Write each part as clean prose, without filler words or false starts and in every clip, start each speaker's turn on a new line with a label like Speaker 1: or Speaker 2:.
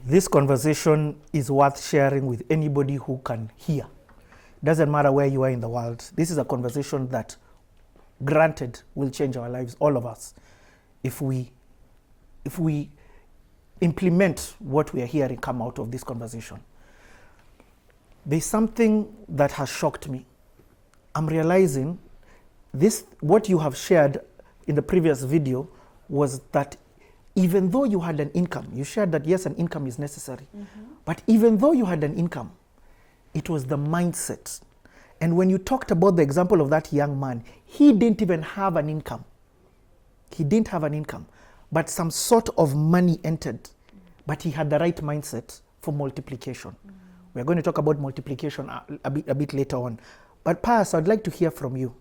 Speaker 1: This conversation is worth sharing with anybody who can hear. Doesn't matter where you are in the world. This is a conversation that, granted, will change our lives, all of us, if we implement what we are hearing come out of this conversation. There's something that has shocked me. I'm realizing this, what you have shared in the previous video was that even though you had an income, you shared that yes, an income is necessary, but even though you had an income, it was the mindset. And when you talked about the example of that young man, he didn't even have an income. He didn't have an income, but some sort of money entered, but he had the right mindset for multiplication. We're going to talk about multiplication a bit later on. But Pius, I'd like to hear from you.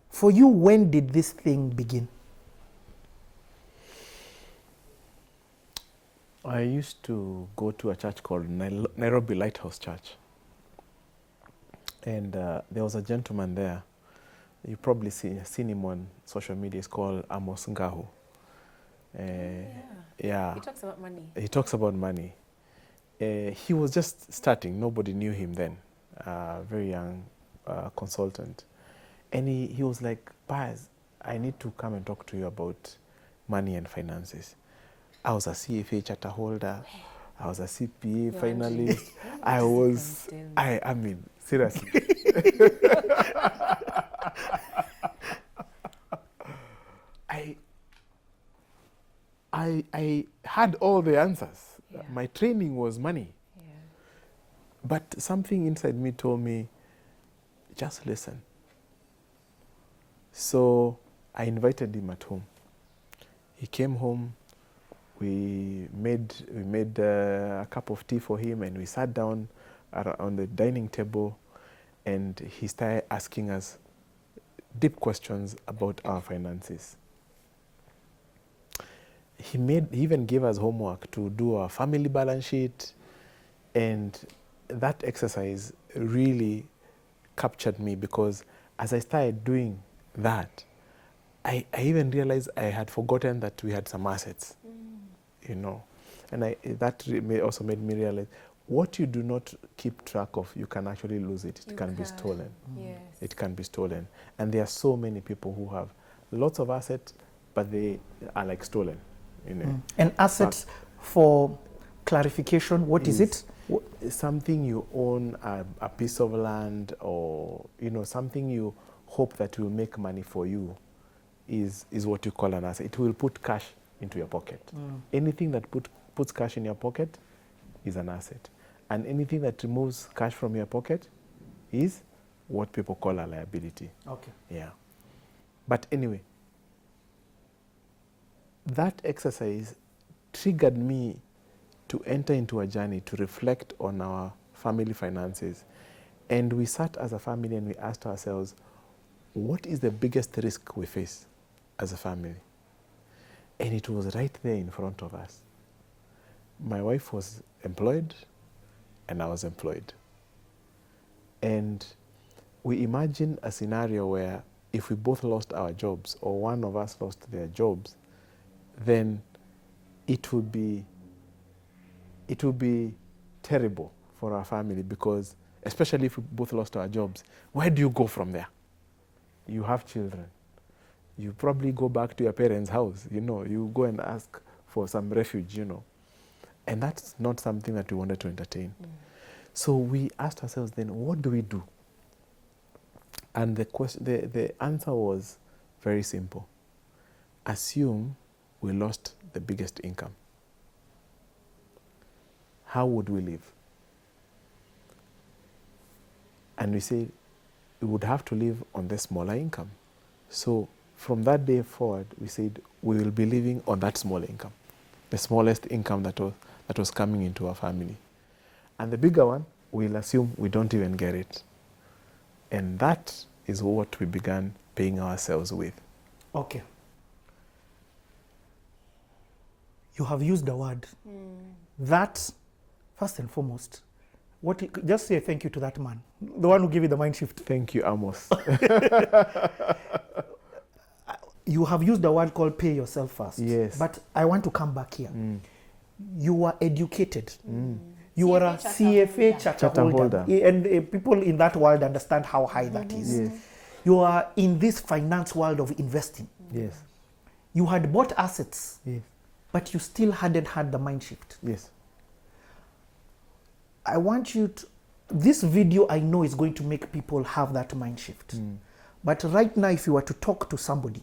Speaker 1: For you, when did this thing begin?
Speaker 2: I used to go to a church called Nairobi Lighthouse Church. And there was a gentleman there. You've probably seen him on social media. It's called Amos Ngahu. Yeah.
Speaker 3: He talks about money.
Speaker 2: He talks about money. He was just starting. Nobody knew him then. Very young consultant. And he was like, Pius, I need to come and talk to you about money and finances. I was a CFA charter holder. I was a CPA finalist. I mean, seriously. I had all the answers. Yeah. My training was money. Yeah. But something inside me told me, just listen. So I invited him at home. He came home. We made a cup of tea for him, and we sat down on the dining table, and he started asking us deep questions about our finances. He even gave us homework to do our family balance sheet, and that exercise really captured me, because as I started doing that, I even realized I had forgotten that we had some assets. You know, and that also made me realize what you do not keep track of, you can actually lose it. It can be stolen.
Speaker 3: Yes.
Speaker 2: It can be stolen. And there are so many people who have lots of assets, but they are like stolen. You know.
Speaker 1: An asset, for clarification, what is it?
Speaker 2: Something you own, a piece of land, or something you hope that will make money for you is what you call an asset. It will put cash into your pocket. Anything that puts cash in your pocket is an asset. And anything that removes cash from your pocket is what people call a liability.
Speaker 1: Okay.
Speaker 2: Yeah. But anyway, that exercise triggered me to enter into a journey to reflect on our family finances. And we sat as a family and we asked ourselves, what is the biggest risk we face as a family? And it was right there in front of us. My wife was employed, and I was employed. And we imagined a scenario where if we both lost our jobs, or one of us lost their jobs, then it would be terrible for our family, because especially if we both lost our jobs, where do you go from there? You have children. You probably go back to your parents' house, you go and ask for some refuge, And that's not something that we wanted to entertain. So we asked ourselves then, what do we do? And the answer was very simple. Assume we lost the biggest income. How would we live? And we said we would have to live on the smaller income. So from that day forward, we said we will be living on that small income, the smallest income that was coming into our family. And the bigger one, we'll assume we don't even get it. And that is what we began paying ourselves with.
Speaker 1: Okay. You have used the word. That, first and foremost, just say thank you to that man, the one who gave you the mind shift.
Speaker 2: Thank you, Amos.
Speaker 1: You have used the word called pay yourself first.
Speaker 2: Yes.
Speaker 1: But I want to come back here. you were educated. You were a CFA charter holder. And people in that world understand how high that is.
Speaker 2: Yes.
Speaker 1: You are in this finance world of investing.
Speaker 2: Yes.
Speaker 1: You had bought assets,
Speaker 2: Yes.
Speaker 1: but you still hadn't had the mind shift.
Speaker 2: Yes.
Speaker 1: I want you to, this video I know is going to make people have that mind shift. But right now, if you were to talk to somebody,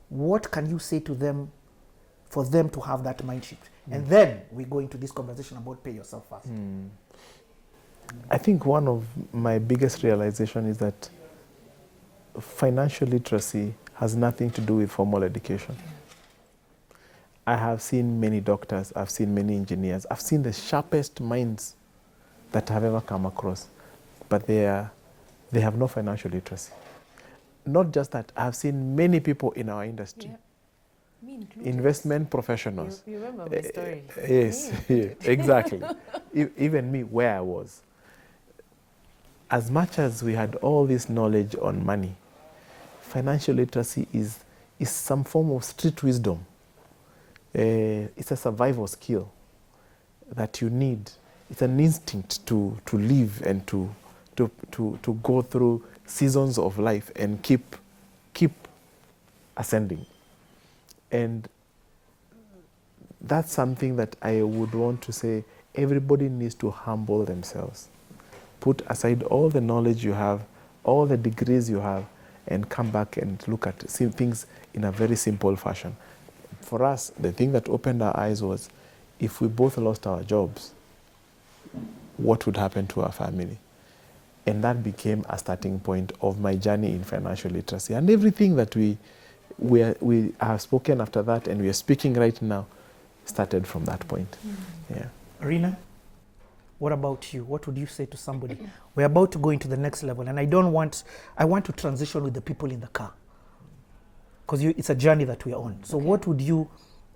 Speaker 1: what can you say to them for them to have that mind shift? And then we go into this conversation about pay yourself first.
Speaker 2: I think one of my biggest realization is that financial literacy has nothing to do with formal education. I have seen many doctors, I've seen many engineers, I've seen the sharpest minds that I've ever come across, but they have no financial literacy. Not just that, I've seen many people in our industry, investment professionals.
Speaker 3: You remember my story?
Speaker 2: Yes, exactly. Even me, where I was. As much as we had all this knowledge on money, financial literacy is some form of street wisdom. It's a survival skill that you need. It's an instinct to live and to go through seasons of life and keep ascending. And that's something that I would want to say everybody needs to humble themselves. Put aside all the knowledge you have, all the degrees you have, and come back and look at things in a very simple fashion. For us, the thing that opened our eyes was, if we both lost our jobs, what would happen to our family? And that became a starting point of my journey in financial literacy. And everything that we have spoken after that and we are speaking right now started from that point. Yeah.
Speaker 1: Rina, what about you? What would you say to somebody? We're about to go into the next level, and I want to transition with the people in the car, because it's a journey that we're on. So what would you,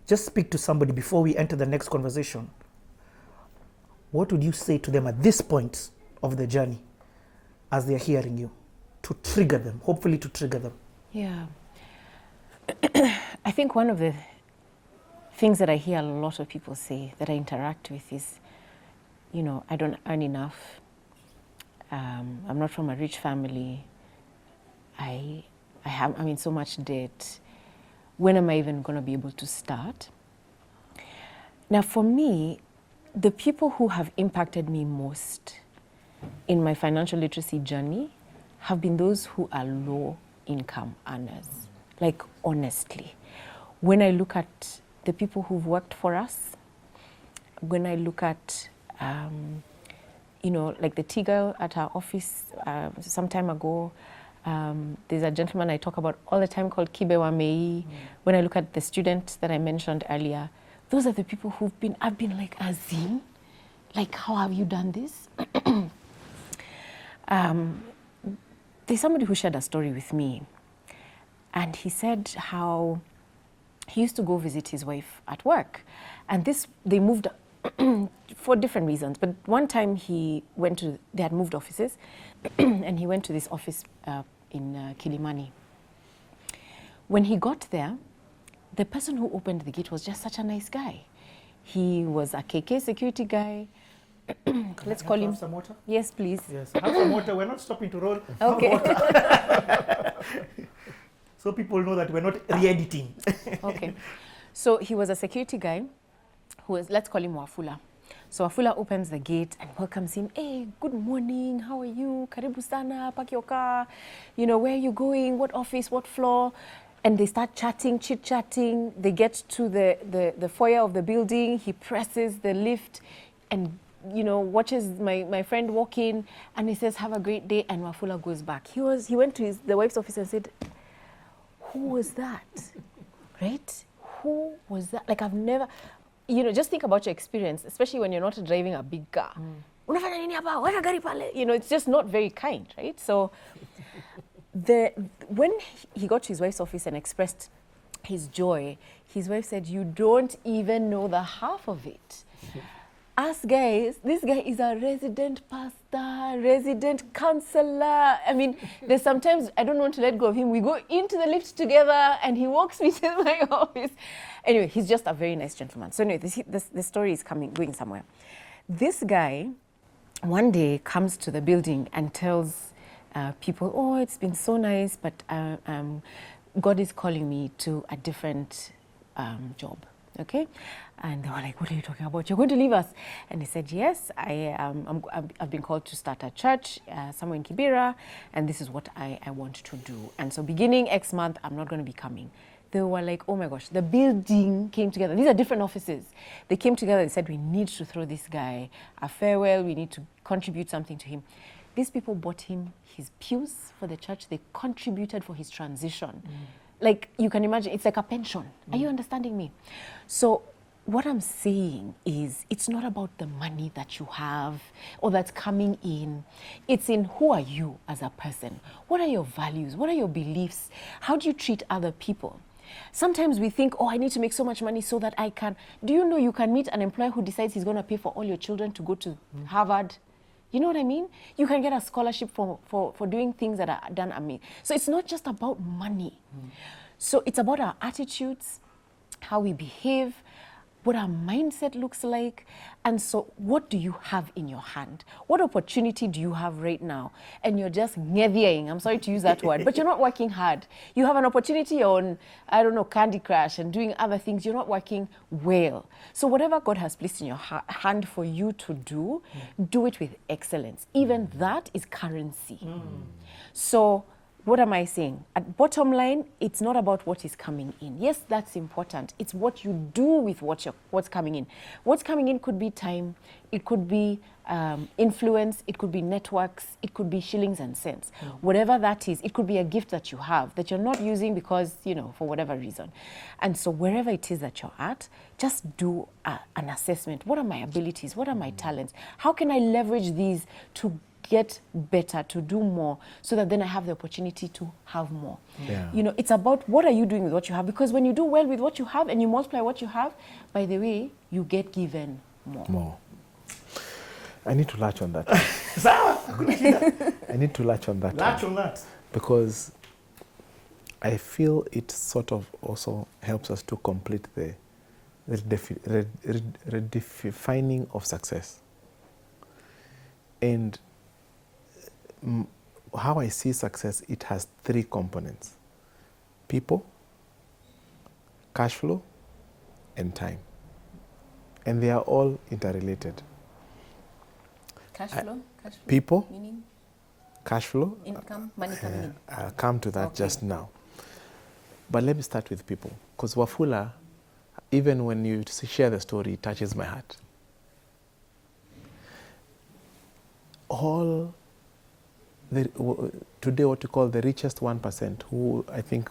Speaker 1: just speak to somebody before we enter the next conversation, what would you say to them at this point of the journey as they're hearing you, to trigger them, hopefully to trigger them?
Speaker 3: Yeah. I think one of the things that I hear a lot of people say that I interact with is, I don't earn enough. I'm not from a rich family. I'm in so much debt. When am I even going to be able to start? Now, for me, the people who have impacted me most in my financial literacy journey have been those who are low income earners. Like, honestly, when I look at the people who've worked for us, when I look at, like the tea girl at our office some time ago, there's a gentleman I talk about all the time called Kibewa Mei. When I look at the student that I mentioned earlier, those are the people I've been like, Azim, like, how have you done this? There's somebody who shared a story with me, and he said how he used to go visit his wife at work, and they moved for different reasons. But one time they had moved offices, and he went to this office in Kilimani. When he got there, the person who opened the gate was just such a nice guy. He was a KK security guy. Let's call him.
Speaker 1: Have some water?
Speaker 3: Yes, please.
Speaker 1: Yes, have some water. We're not stopping to roll.
Speaker 3: Okay.
Speaker 1: So people know that we're not re-editing.
Speaker 3: Okay. So he was a security guy let's call him Wafula. So Wafula opens the gate and welcomes him. Hey, good morning. How are you? Karibu sana, park your car. Where are you going? What office? What floor? And they start chatting, chit-chatting. They get to the foyer of the building. He presses the lift and watches my friend walk in, and he says, have a great day, and Wafula goes back. He went to the wife's office and said, who was that? Right? Who was that? Like, I've never, just think about your experience, especially when you're not driving a big car. Unafanya nini hapa? Weka gari pale. It's just not very kind, right? So when he got to his wife's office and expressed his joy, his wife said, you don't even know the half of it. us guys, this guy is a resident pastor, resident counselor. I mean, there's sometimes I don't want to let go of him. We go into the lift together and he walks me to my office. Anyway, he's just a very nice gentleman. So anyway, this story is going somewhere. This guy one day comes to the building and tells people, oh, it's been so nice, but God is calling me to a different job, okay? And they were like, what are you talking about? You're going to leave us? And he said, yes, I've been called to start a church somewhere in Kibera, and this is what I want to do. And so beginning X month, I'm not going to be coming. They were like, oh my gosh, the building came together. These are different offices. They came together and said, we need to throw this guy a farewell. We need to contribute something to him. These people bought him his pews for the church. They contributed for his transition. Like, you can imagine, it's like a pension. Are you understanding me? So what I'm saying is, it's not about the money that you have or that's coming in. It's in who are you as a person? What are your values? What are your beliefs? How do you treat other people? Sometimes we think, oh, I need to make so much money so that I can. Do you know you can meet an employer who decides he's going to pay for all your children to go to Harvard? You know what I mean? You can get a scholarship for doing things that are done at me. So it's not just about money. So it's about our attitudes, how we behave, what our mindset looks like. And so what do you have in your hand? What opportunity do you have right now? And you're just ngevying, I'm sorry to use that word, but you're not working hard. You have an opportunity on, I don't know, Candy Crush and doing other things. You're not working well. So whatever God has placed in your hand for you to do, do it with excellence. Even that is currency. So what am I saying? At bottom line, it's not about what is coming in. Yes, that's important. It's what you do with what's coming in. What's coming in could be time, it could be influence, it could be networks, it could be shillings and cents. Whatever that is, it could be a gift that you have that you're not using because, you know, for whatever reason. And so wherever it is that you're at, just do an assessment. What are my abilities? What are my talents? How can I leverage these to get better, to do more, so that then I have the opportunity to have more. You know, it's about what are you doing with what you have, because when you do well with what you have and you multiply what you have, by the way, you get given more.
Speaker 2: I need to latch on that. I need to latch on that.
Speaker 1: Latch on that.
Speaker 2: Because I feel it sort of also helps us to complete the redefining of success. And how I see success, it has three components: people, cash flow, and time. And they are all interrelated.
Speaker 3: Cash flow?
Speaker 2: People,
Speaker 3: meaning?
Speaker 2: Cash flow,
Speaker 3: Income, money coming in.
Speaker 2: I'll come to that just now. But let me start with people, because Wafula, even when you share the story, it touches my heart. Today what we call the richest 1%, who I think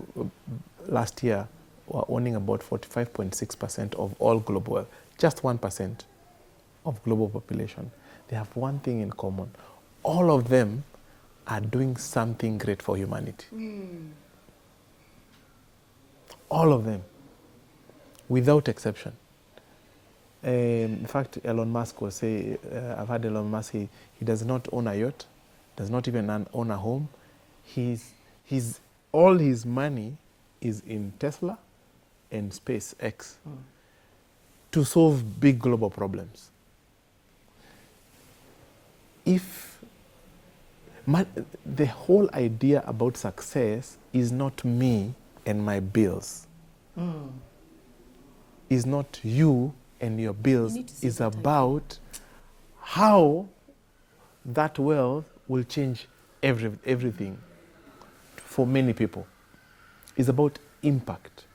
Speaker 2: last year were owning about 45.6% of all global wealth, just 1% of global population. They have one thing in common. All of them are doing something great for humanity. All of them, without exception. In fact, Elon Musk will say, I've had Elon Musk, he does not own a yacht, does not even own a home. All his money is in Tesla and SpaceX to solve big global problems. The whole idea about success is not me and my bills. Is not you and your bills. Is about how that wealth will change everything for many people. It's about impact.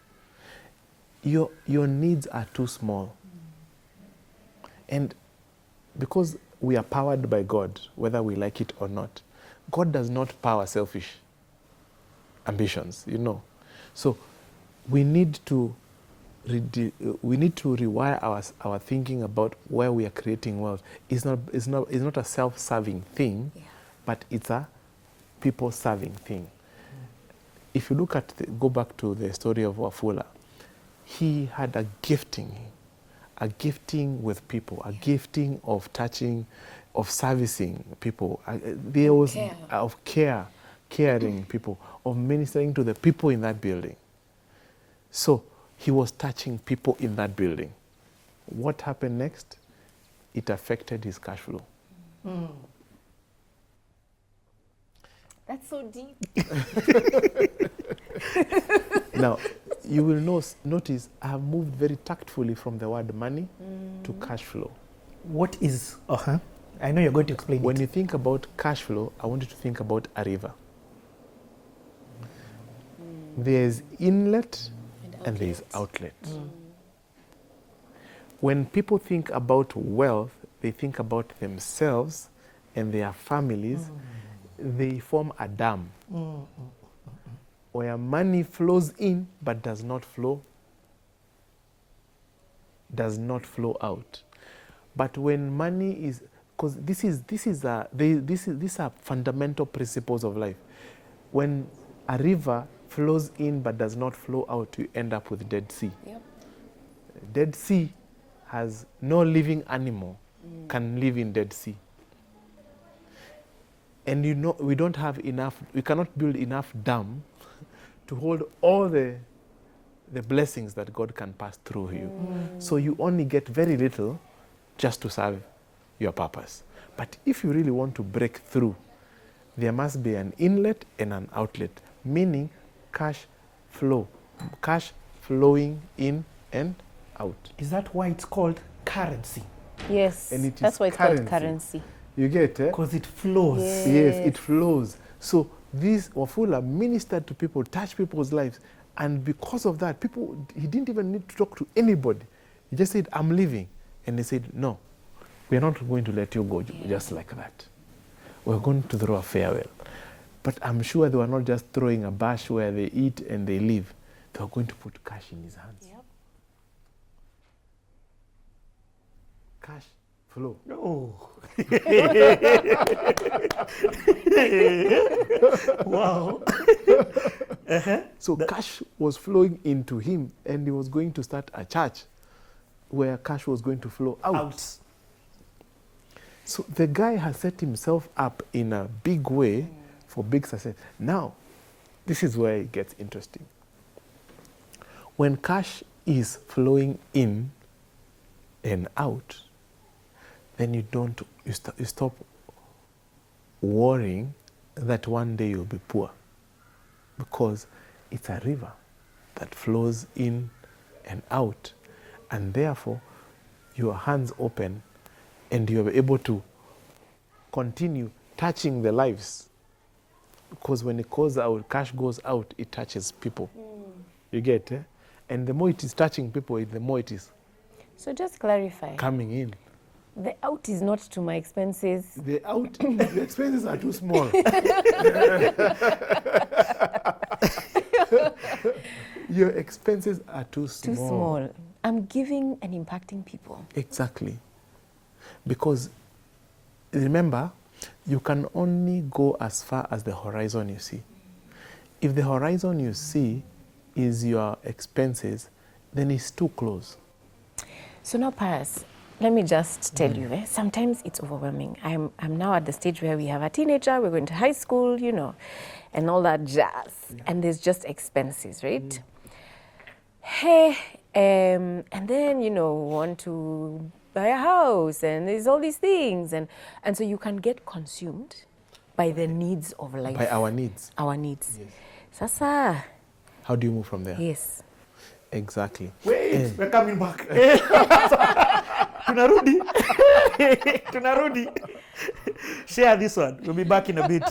Speaker 2: Your needs are too small. And because we are powered by God, whether we like it or not, God does not power selfish ambitions, you know. So we need to rewire our thinking about where we are creating wealth. It's not a self-serving thing, but it's a people-serving thing. If you look go back to the story of Wafula, he had a gifting, a gifting with people, a gifting of touching, of servicing people. There was
Speaker 3: Care.
Speaker 2: Of caring people, of ministering to the people in that building. So he was touching people in that building. What happened next? It affected his cash flow.
Speaker 3: That's so deep.
Speaker 2: Now, you will notice I have moved very tactfully from the word money to cash flow.
Speaker 1: What is, I know you're going to explain
Speaker 2: When
Speaker 1: it.
Speaker 2: you think about cash flow, I want you to think about a river. There's inlet and there's outlet. When people think about wealth, they think about themselves and their families. They form a dam where money flows in but does not flow out. But when money is, because these are fundamental principles of life. When a river flows in but does not flow out, you end up with Dead Sea.
Speaker 3: Yep.
Speaker 2: Dead Sea has no living animal can live in Dead Sea. And we don't have enough, we cannot build enough dam to hold all the blessings that God can pass through you. So you only get very little just to serve your purpose. But if you really want to break through, there must be an inlet and an outlet, meaning cash flow, cash flowing in and out.
Speaker 1: Is that why it's called currency?
Speaker 3: Yes,
Speaker 2: And it is
Speaker 3: that's why it's called currency.
Speaker 2: You get it?
Speaker 1: Because it flows.
Speaker 3: Yes.
Speaker 2: Yes, it flows. So this Wafula ministered to people, touched people's lives. And because of that, he didn't even need to talk to anybody. He just said, I'm leaving. And they said, no, we're not going to let you go just like that. We're going to throw a farewell. But I'm sure they were not just throwing a bash where they eat and they leave. They were going to put cash in his hands.
Speaker 3: Yep.
Speaker 2: Cash flow.
Speaker 1: Oh. Wow.
Speaker 2: So cash was flowing into him, and he was going to start a church where cash was going to flow out. So the guy has set himself up in a big way for big success. Now, this is where it gets interesting. When cash is flowing in and out, then you stop worrying that one day you'll be poor, because it's a river that flows in and out, and therefore your hands open and you're able to continue touching the lives, because when it goes out, cash goes out, it touches people. You get it? And the more it is touching people, the more it is
Speaker 3: So just clarify.
Speaker 2: coming in.
Speaker 3: The out is not to my expenses.
Speaker 2: The expenses are too small. Your expenses are too small.
Speaker 3: Too small. I'm giving and impacting people.
Speaker 2: Exactly. Because remember, you can only go as far as the horizon you see. If the horizon you see is your expenses, then it's too close.
Speaker 3: So now, Pius, let me just tell you, sometimes it's overwhelming. I'm now at the stage where we have a teenager, we're going to high school, and all that jazz. Yeah. And there's just expenses, right? Hey, and then, want to buy a house, and there's all these things. And so you can get consumed by the needs of life.
Speaker 2: By our needs.
Speaker 3: Our needs.
Speaker 2: Yes.
Speaker 3: Sasa.
Speaker 2: How do you move from there?
Speaker 3: Yes.
Speaker 2: Exactly.
Speaker 1: Wait, we're coming back. Tunarudi. Share this one. We'll be back in a bit.